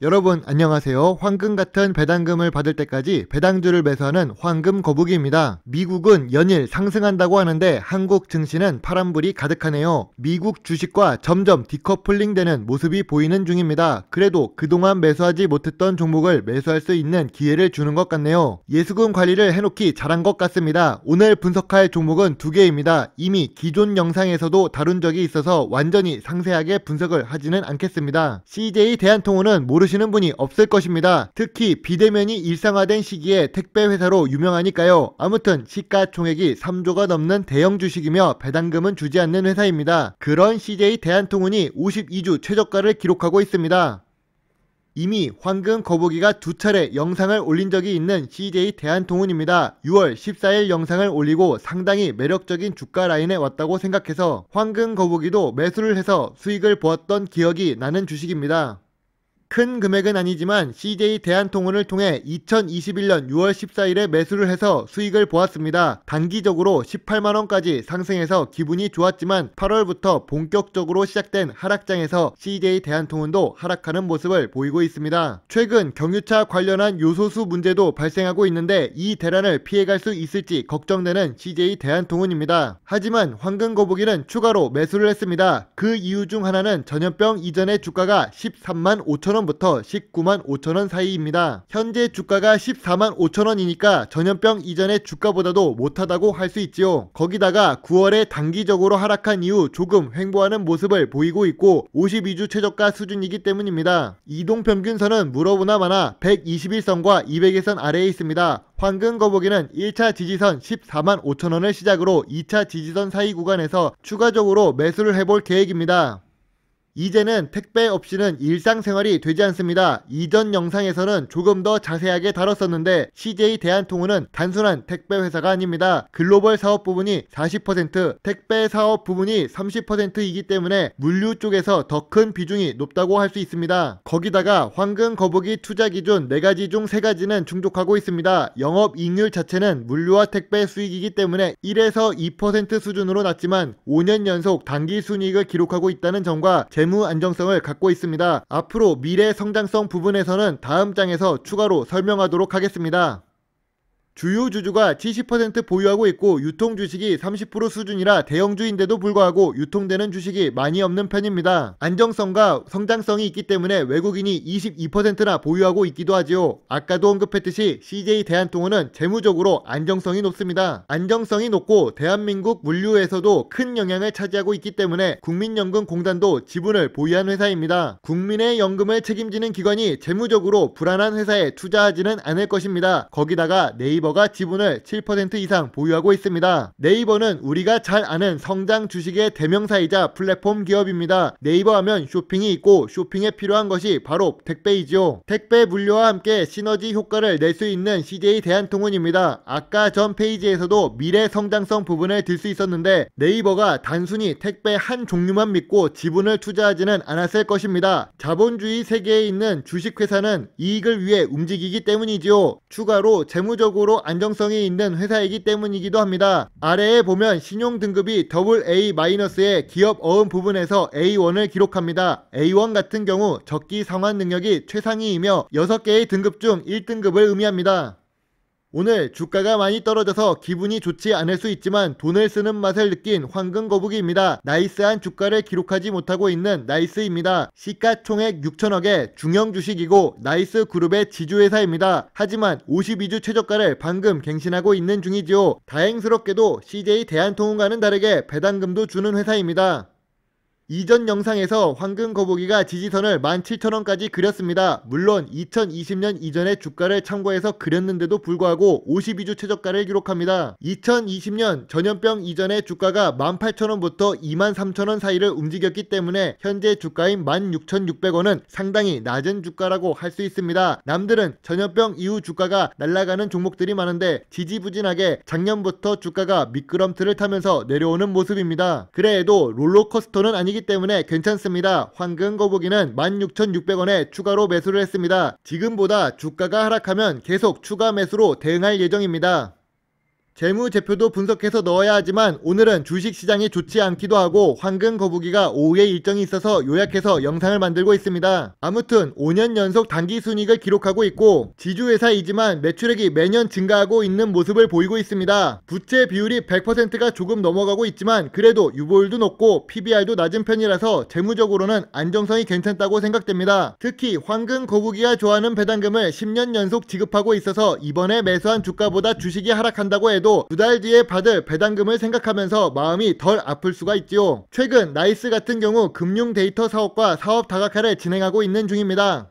여러분 안녕하세요. 황금 같은 배당금을 받을 때까지 배당주를 매수하는 황금 거북이입니다. 미국은 연일 상승한다고 하는데 한국 증시는 파란불이 가득하네요. 미국 주식과 점점 디커플링 되는 모습이 보이는 중입니다. 그래도 그동안 매수하지 못했던 종목을 매수할 수 있는 기회를 주는 것 같네요. 예수금 관리를 해놓기 잘한 것 같습니다. 오늘 분석할 종목은 두 개입니다. 이미 기존 영상에서도 다룬 적이 있어서 완전히 상세하게 분석을 하지는 않겠습니다. CJ 대한통운은 모르시는 분이 없을 것입니다. 특히 비대면이 일상화된 시기에 택배회사로 유명하니까요. 아무튼 시가총액이 3조가 넘는 대형 주식이며 배당금은 주지 않는 회사입니다. 그런 CJ 대한통운이 52주 최저가를 기록하고 있습니다. 이미 황금 거북이가 두 차례 영상을 올린 적이 있는 CJ 대한통운입니다. 6월 14일 영상을 올리고 상당히 매력적인 주가 라인에 왔다고 생각해서 황금 거북이도 매수를 해서 수익을 보았던 기억이 나는 주식입니다. 큰 금액은 아니지만 CJ 대한통운을 통해 2021년 6월 14일에 매수를 해서 수익을 보았습니다. 단기적으로 18만원까지 상승해서 기분이 좋았지만 8월부터 본격적으로 시작된 하락장에서 CJ 대한통운도 하락하는 모습을 보이고 있습니다. 최근 경유차 관련한 요소수 문제도 발생하고 있는데 이 대란을 피해갈 수 있을지 걱정되는 CJ 대한통운입니다. 하지만 황금거북이는 추가로 매수를 했습니다. 그 이유 중 하나는 전염병 이전의 주가가 13만 5천원 부터 19만 5천원 사이입니다. 현재 주가가 14만 5천원이니까 전염병 이전의 주가보다도 못하다고 할 수 있지요. 거기다가 9월에 단기적으로 하락한 이후 조금 횡보하는 모습을 보이고 있고 52주 최저가 수준이기 때문입니다. 이동평균선은 물어보나 마나 121선과 200일선 아래에 있습니다. 황금거북이는 1차 지지선 14만 5천원을 시작으로 2차 지지선 사이 구간에서 추가적으로 매수를 해볼 계획입니다. 이제는 택배 없이는 일상생활이 되지 않습니다. 이전 영상에서는 조금 더 자세하게 다뤘었는데 CJ 대한통운은 단순한 택배 회사가 아닙니다. 글로벌 사업 부분이 40%, 택배 사업 부분이 30%이기 때문에 물류 쪽에서 더 큰 비중이 높다고 할 수 있습니다. 거기다가 황금 거북이 투자 기준 4가지 중 3가지는 충족하고 있습니다. 영업이익률 자체는 물류와 택배 수익이기 때문에 1에서 2% 수준으로 낮지만 5년 연속 단기 순이익을 기록하고 있다는 점과 재무 안정성을 갖고 있습니다. 앞으로 미래 성장성 부분에서는 다음 장에서 추가로 설명하도록 하겠습니다. 주요 주주가 70% 보유하고 있고 유통 주식이 30% 수준이라 대형주인데도 불구하고 유통되는 주식이 많이 없는 편입니다. 안정성과 성장성이 있기 때문에 외국인이 22%나 보유하고 있기도 하지요. 아까도 언급했듯이 CJ 대한통운은 재무적으로 안정성이 높습니다. 안정성이 높고 대한민국 물류에서도 큰 영향을 차지하고 있기 때문에 국민연금공단도 지분을 보유한 회사입니다. 국민의 연금을 책임지는 기관이 재무적으로 불안한 회사에 투자하지는 않을 것입니다. 거기다가 네이버가 지분을 7% 이상 보유하고 있습니다. 네이버는 우리가 잘 아는 성장 주식의 대명사이자 플랫폼 기업입니다. 네이버 하면 쇼핑이 있고 쇼핑에 필요한 것이 바로 택배이죠. 택배 물류와 함께 시너지 효과를 낼 수 있는 CJ 대한통운입니다. 아까 전 페이지에서도 미래 성장성 부분을 들 수 있었는데 네이버가 단순히 택배 한 종류만 믿고 지분을 투자하지는 않았을 것입니다. 자본주의 세계에 있는 주식회사는 이익을 위해 움직이기 때문이지요. 추가로 재무적으로 안정성이 있는 회사이기 때문이기도 합니다. 아래에 보면 신용등급이 AA-의 기업 어음 부분에서 A1을 기록합니다. A1 같은 경우 적기 상환 능력이 최상위이며 6개의 등급 중 1등급을 의미합니다. 오늘 주가가 많이 떨어져서 기분이 좋지 않을 수 있지만 돈을 쓰는 맛을 느낀 황금거북이입니다. 나이스한 주가를 기록하지 못하고 있는 나이스입니다. 시가총액 6천억의 중형 주식이고 나이스 그룹의 지주회사입니다. 하지만 52주 최저가를 방금 갱신하고 있는 중이지요. 다행스럽게도 CJ 대한통운과는 다르게 배당금도 주는 회사입니다. 이전 영상에서 황금거북이가 지지선을 17,000원까지 그렸습니다. 물론 2020년 이전의 주가를 참고해서 그렸는데도 불구하고 52주 최저가를 기록합니다. 2020년 전염병 이전의 주가가 18,000원부터 23,000원 사이를 움직였기 때문에 현재 주가인 16,600원은 상당히 낮은 주가라고 할 수 있습니다. 남들은 전염병 이후 주가가 날아가는 종목들이 많은데 지지부진하게 작년부터 주가가 미끄럼틀을 타면서 내려오는 모습입니다. 그래도 롤러코스터는 아니기 때문에 괜찮습니다. 황금거북이는 16,600원에 추가로 매수를 했습니다. 지금보다 주가가 하락하면 계속 추가 매수로 대응할 예정입니다. 재무제표도 분석해서 넣어야 하지만 오늘은 주식시장이 좋지 않기도 하고 황금 거북이가 오후에 일정이 있어서 요약해서 영상을 만들고 있습니다. 아무튼 5년 연속 단기순이익을 기록하고 있고 지주회사이지만 매출액이 매년 증가하고 있는 모습을 보이고 있습니다. 부채 비율이 100%가 조금 넘어가고 있지만 그래도 유보율도 높고 PBR도 낮은 편이라서 재무적으로는 안정성이 괜찮다고 생각됩니다. 특히 황금 거북이가 좋아하는 배당금을 10년 연속 지급하고 있어서 이번에 매수한 주가보다 주식이 하락한다고 해도 두 달 뒤에 받을 배당금을 생각하면서 마음이 덜 아플 수가 있지요. 최근 나이스 같은 경우 금융 데이터 사업과 사업 다각화를 진행하고 있는 중입니다.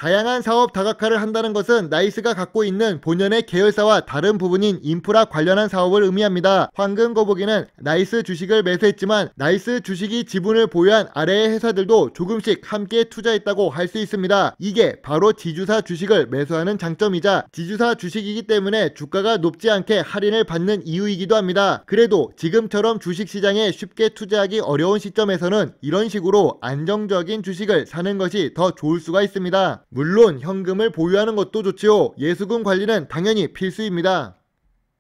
다양한 사업 다각화를 한다는 것은 나이스가 갖고 있는 본연의 계열사와 다른 부분인 인프라 관련한 사업을 의미합니다. 황금 거북이는 나이스 주식을 매수했지만 나이스 주식이 지분을 보유한 아래의 회사들도 조금씩 함께 투자했다고 할 수 있습니다. 이게 바로 지주사 주식을 매수하는 장점이자 지주사 주식이기 때문에 주가가 높지 않게 할인을 받는 이유이기도 합니다. 그래도 지금처럼 주식시장에 쉽게 투자하기 어려운 시점에서는 이런 식으로 안정적인 주식을 사는 것이 더 좋을 수가 있습니다. 물론 현금을 보유하는 것도 좋지요. 예수금 관리는 당연히 필수입니다.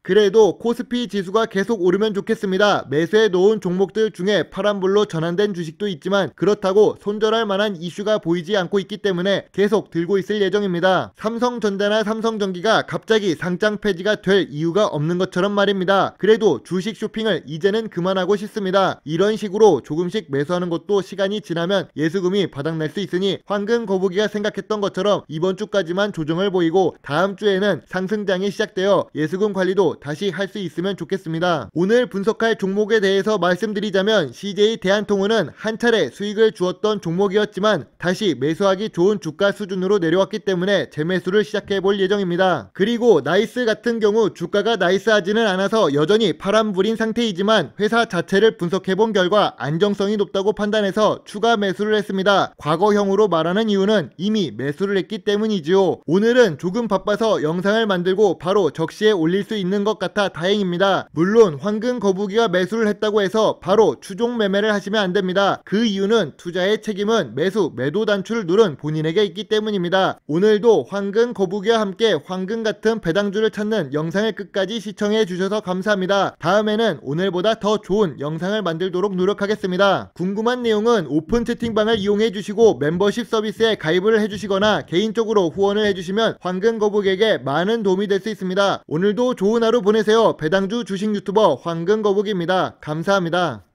그래도 코스피 지수가 계속 오르면 좋겠습니다. 매수해 놓은 종목들 중에 파란불로 전환된 주식도 있지만 그렇다고 손절할 만한 이슈가 보이지 않고 있기 때문에 계속 들고 있을 예정입니다. 삼성전자나 삼성전기가 갑자기 상장 폐지가 될 이유가 없는 것처럼 말입니다. 그래도 주식 쇼핑을 이제는 그만하고 싶습니다. 이런 식으로 조금씩 매수하는 것도 시간이 지나면 예수금이 바닥날 수 있으니 황금 거북이가 생각했던 것처럼 이번 주까지만 조정을 보이고 다음 주에는 상승장이 시작되어 예수금 관리도 다시 할 수 있으면 좋겠습니다. 오늘 분석할 종목에 대해서 말씀드리자면 CJ 대한통운은 한 차례 수익을 주었던 종목이었지만 다시 매수하기 좋은 주가 수준으로 내려왔기 때문에 재매수를 시작해 볼 예정입니다. 그리고 나이스 같은 경우 주가가 나이스하지는 않아서 여전히 파란불인 상태이지만 회사 자체를 분석해 본 결과 안정성이 높다고 판단해서 추가 매수를 했습니다. 과거형으로 말하는 이유는 이미 매수를 했기 때문이지요. 오늘은 조금 바빠서 영상을 만들고 바로 적시에 올릴 수 있는 것 같아 다행입니다. 물론 황금 거북이가 매수를 했다고 해서 바로 추종 매매를 하시면 안됩니다. 그 이유는 투자의 책임은 매수 매도 단추를 누른 본인에게 있기 때문입니다. 오늘도 황금 거북이와 함께 황금 같은 배당주를 찾는 영상을 끝까지 시청해 주셔서 감사합니다. 다음에는 오늘보다 더 좋은 영상을 만들도록 노력하겠습니다. 궁금한 내용은 오픈 채팅방을 이용해 주시고 멤버십 서비스에 가입을 해주시거나 개인적으로 후원을 해주시면 황금 거북이에게 많은 도움이 될 수 있습니다. 오늘도 좋은 하루 보내세요. 배당주 주식 유튜버 황금 거북이입니다. 감사합니다.